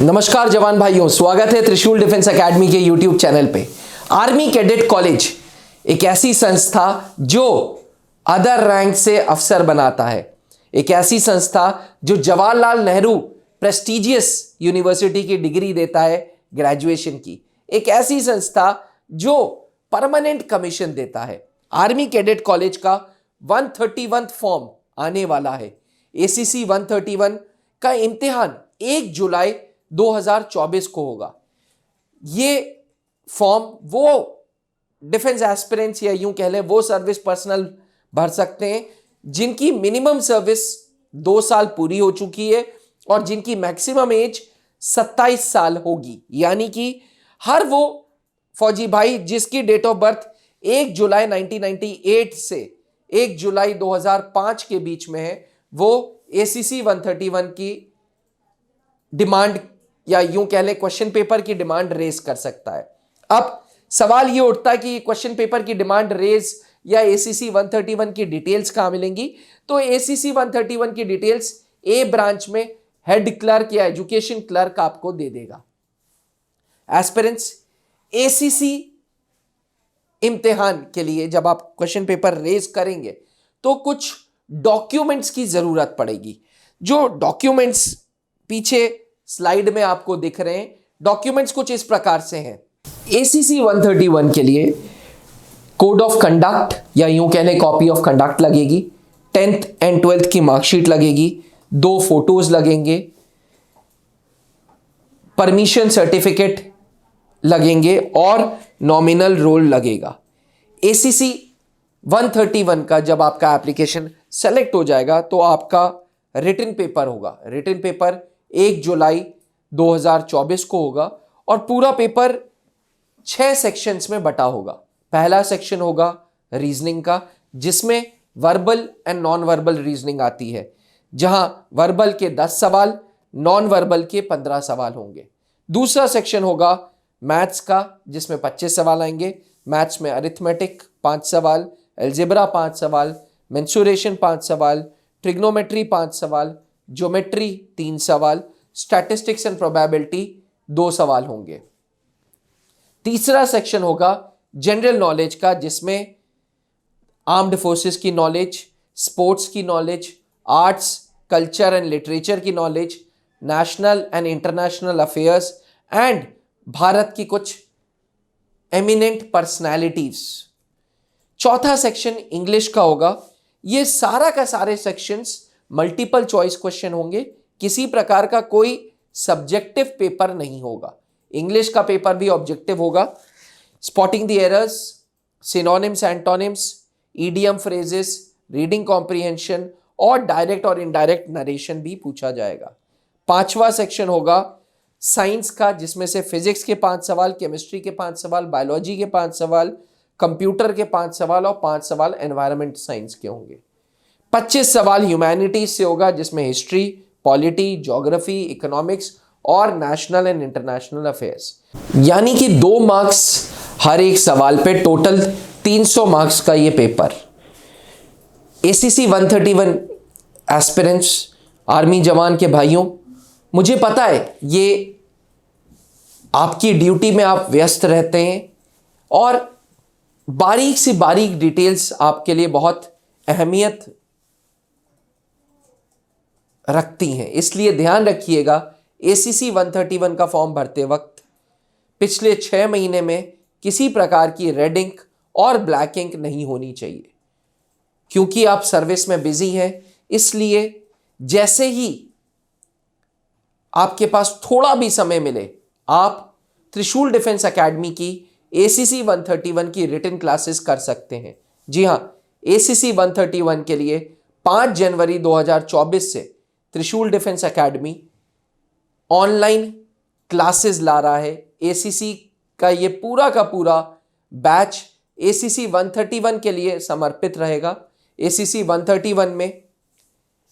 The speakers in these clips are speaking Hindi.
नमस्कार जवान भाइयों, स्वागत है त्रिशूल डिफेंस एकेडमी के यूट्यूब चैनल पे। आर्मी कैडेट कॉलेज एक ऐसी संस्था जो अदर रैंक से अफसर बनाता है, एक ऐसी संस्था जो जवाहरलाल नेहरू प्रेस्टिजियस यूनिवर्सिटी की डिग्री देता है ग्रेजुएशन की, एक ऐसी संस्था जो परमानेंट कमीशन देता है। आर्मी कैडेट कॉलेज का 131 फॉर्म आने वाला है। एसीसी 131 का इम्तिहान 1 जुलाई 2024 को होगा। ये फॉर्म वो डिफेंस एस्पिरेंट्स या यूं कह लें वो सर्विस पर्सनल भर सकते हैं जिनकी मिनिमम सर्विस 2 साल पूरी हो चुकी है और जिनकी मैक्सिमम एज 27 साल होगी। यानी कि हर वो फौजी भाई जिसकी डेट ऑफ बर्थ 1 जुलाई 1998 से 1 जुलाई 2005 के बीच में है, वो एसीसी 131 की डिमांड या यूं कह लें क्वेश्चन पेपर की डिमांड रेज कर सकता है। अब सवाल ये उठता है कि क्वेश्चन पेपर की डिमांड रेज या एसीसी 131 की डिटेल्स कहां मिलेंगी? तो एसीसी 131 की डिटेल्स ए ब्रांच में हेड क्लर्क या एजुकेशन क्लर्क आपको दे देगा। एस्पिरेंट्स, एसीसी इम्तिहान के लिए जब आप क्वेश्चन पेपर रेज करेंगे तो कुछ डॉक्यूमेंट्स की जरूरत पड़ेगी। जो डॉक्यूमेंट्स पीछे स्लाइड में आपको दिख रहे हैं, डॉक्यूमेंट्स कुछ इस प्रकार से हैं। एसीसी 131 के लिए कोड ऑफ कंडक्ट या यूं कह लें कॉपी ऑफ कंडक्ट लगेगी, 10th एंड 12th की मार्कशीट लगेगी, 2 फोटोज लगेंगे, परमिशन सर्टिफिकेट लगेंगे और नॉमिनल रोल लगेगा। एसीसी 131 का जब आपका एप्लीकेशन सेलेक्ट हो जाएगा तो आपका रिटन पेपर होगा। रिटन पेपर 1 जुलाई 2024 को होगा और पूरा पेपर 6 सेक्शंस में बटा होगा। पहला सेक्शन होगा रीजनिंग का, जिसमें verbal and non verbal reasoning आती है, जहां वर्बल के 10 सवाल, नॉन वर्बल के 15 सवाल होंगे। दूसरा सेक्शन होगा मैथ्स का, जिसमें 25 सवाल आएंगे। मैथ्स में अरिथमेटिक 5 सवाल, एल्जेब्रा 5 सवाल, मेंसुरेशन 5 सवाल, ट्रिग्नोमेट्री 5 सवाल, ज्योमेट्री 3 सवाल, स्टैटिस्टिक्स एंड प्रोबेबिलिटी 2 सवाल होंगे। तीसरा सेक्शन होगा जनरल नॉलेज का, जिसमें आर्म्ड फोर्सेस की नॉलेज, स्पोर्ट्स की knowledge, arts, culture and literature की knowledge, national and international affairs and Bharat की कुछ एमिनेंट पर्सनैलिटीज। चौथा सेक्शन इंग्लिश का होगा। ये सारा का सारे सेक्शंस मल्टीपल चॉइस क्वेश्चन होंगे, किसी प्रकार का कोई सब्जेक्टिव पेपर नहीं होगा। इंग्लिश का पेपर भी ऑब्जेक्टिव होगा। Spotting the errors, synonyms, antonyms, idiom phrases, reading comprehension और डायरेक्ट और इनडायरेक्ट नरेशन भी पूछा जाएगा। 5वां सेक्शन होगा साइंस का, जिसमें से फिजिक्स के 5 सवाल, केमिस्ट्री के 5 सवाल, बायोलॉजी के 5 सवाल, कंप्यूटर के 5 सवाल और 5 सवाल एनवायरमेंट साइंस के होंगे। 25 सवाल ह्यूमैनिटीज से होगा, जिसमें हिस्ट्री, पॉलिटी, ज्योग्राफी, इकोनॉमिक्स और नेशनल एंड इंटरनेशनल अफेयर्स। यानी कि 2 मार्क्स हर एक सवाल पे, टोटल 300 मार्क्स का ये पेपर। एसीसी 131 एस्पिरेंट्स, आर्मी जवान के भाइयों, मुझे पता है ये आपकी ड्यूटी में आप व्यस्त रहते हैं और बारीक से बारीक डिटेल्स आपके लिए बहुत अहमियत रखती हैं। इसलिए ध्यान रखिएगा, एसीसी 131 का फॉर्म भरते वक्त पिछले 6 महीने में किसी प्रकार की रेड इंक और ब्लैक इंक नहीं होनी चाहिए, क्योंकि आप सर्विस में बिजी हैं। इसलिए जैसे ही आपके पास थोड़ा भी समय मिले, आप त्रिशूल डिफेंस एकेडमी की एसीसी 131 की रिटन क्लासेस कर सकते हैं। जी हां, एसीसी 131 के लिए 5 जनवरी 2024 से त्रिशूल डिफेंस एकेडमी ऑनलाइन क्लासेस ला रहा है। एसीसी का ये पूरा का पूरा बैच एसीसी 131 के लिए समर्पित रहेगा। एसीसी 131 में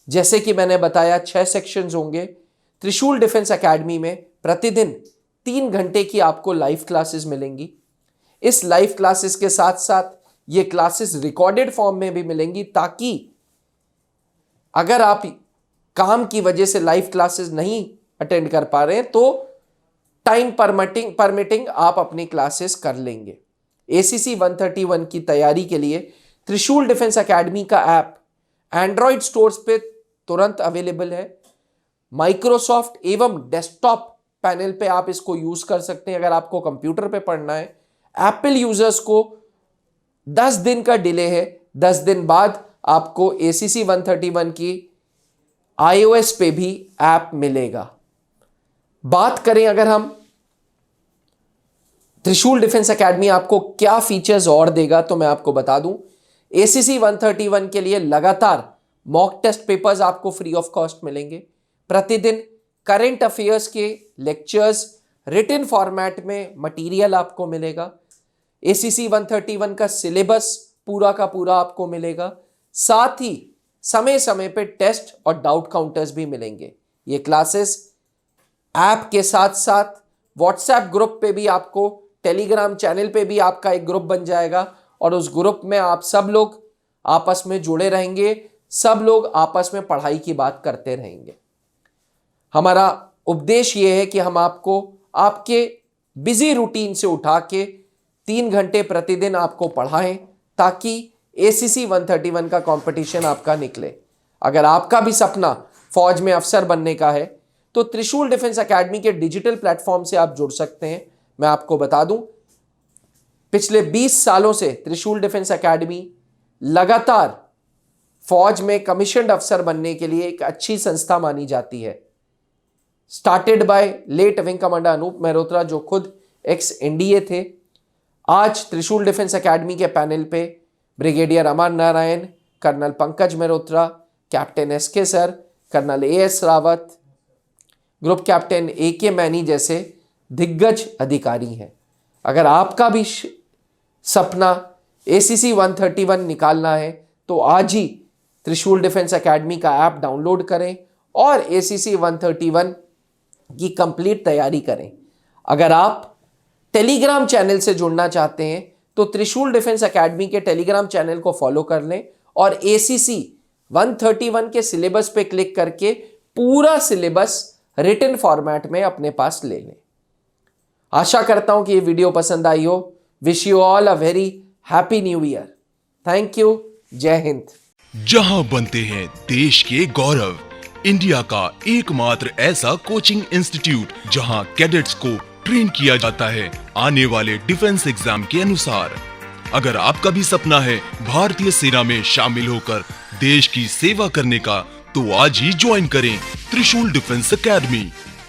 जैसे कि मैंने बताया 6 सेक्शंस होंगे। त्रिशूल डिफेंस एकेडमी में प्रतिदिन 3 घंटे की आपको लाइव क्लासेस मिलेंगी। इस लाइव क्लासेस के साथ साथ ये क्लासेस रिकॉर्डेड फॉर्म में भी मिलेंगी, ताकि अगर आप काम की वजह से लाइव क्लासेस नहीं अटेंड कर पा रहे हैं तो टाइम परमिटिंग आप अपनी क्लासेस कर लेंगे। ACC 131 की तैयारी के लिए त्रिशूल डिफेंस एकेडमी का ऐप एंड्रॉयड स्टोर्स पे तुरंत अवेलेबल है। माइक्रोसॉफ्ट एवं डेस्कटॉप पैनल पे आप इसको यूज कर सकते हैं। अगर आपको कंप्यूटर पे पढ़ना है, एप्पल यूजर्स को 10 दिन का डिले है, 10 दिन बाद आपको ACC 131 की iOS पे भी ऐप मिलेगा। बात करें अगर हम त्रिशूल डिफेंस एकेडमी आपको क्या फीचर्स और देगा, तो मैं आपको बता दूं, ACC 131 के लिए लगातार मॉक टेस्ट पेपर्स आपको फ्री ऑफ कॉस्ट मिलेंगे। प्रतिदिन करंट अफेयर्स के लेक्चर्स रिटन फॉर्मेट में मटेरियल आपको मिलेगा। ACC 131 का सिलेबस पूरा का पूरा आपको मिलेगा। साथ ही समय समय पे टेस्ट और डाउट काउंटर्स भी मिलेंगे। ये क्लासेस ऐप के साथ साथ व्हाट्सएप ग्रुप पे भी आपको, टेलीग्राम चैनल पे भी आपका एक ग्रुप बन जाएगा और उस ग्रुप में आप सब लोग आपस में जुड़े रहेंगे, सब लोग आपस में पढ़ाई की बात करते रहेंगे। हमारा उद्देश्य ये है कि हम आपको आपके बिजी रूटीन से उठा के 3 घंटे प्रतिदिन आपको पढ़ाएं ताकि ACC 131 का कंपटीशन आपका निकले। अगर आपका भी सपना फौज में अफसर बनने का है तो त्रिशूल डिफेंस एकेडमी के डिजिटल प्लेटफॉर्म से आप जुड़ सकते हैं। मैं आपको बता दूं, पिछले 20 सालों से त्रिशूल डिफेंस एकेडमी लगातार फौज में कमीशन्ड अफसर बनने के लिए एक अच्छी संस्था मानी जाती है। Started by late wing commander Anoop Mehrotra, जो खुद एक्स NDA थे। आज त्रिशूल डिफेंस एकेडमी के पैनल पे brigadier Amar Narayan, colonel Pankaj Mehrotra, captain SK sir, colonel AS Rawat, group captain AK Maini जैसे दिग्गज अधिकारी हैं। अगर आपका भी सपना ACC 131 निकालना है तो आज ही त्रिशूल डिफेंस एकेडमी का ऐप डाउनलोड करें और ACC 131 की कंप्लीट तैयारी करें। अगर आप टेलीग्राम चैनल से जुड़ना चाहते हैं तो त्रिशूल डिफेंस एकेडमी के टेलीग्राम चैनल को फॉलो कर लें और ACC 131 के सिलेबस पे क्लिक करके पूरा सिलेबस रिटन फॉर्मेट में अपने पास ले लें। आशा करता हूं कि ये वीडियो पसंद आई हो। Wish you all a very happy new year. Thank you. जय हिंद। जहां बनते हैं देश के गौरव, इंडिया का एकमात्र ऐसा कोचिंग इंस्टीट्यूट जहां कैडेट्स को ट्रेन किया जाता है आने वाले डिफेंस एग्जाम के अनुसार। अगर आपका भी सपना है भारतीय सेना में शामिल होकर देश की सेवा करने का, तो आज ही ज्वाइन करें त्रिशूल डिफेंस एकेडमी।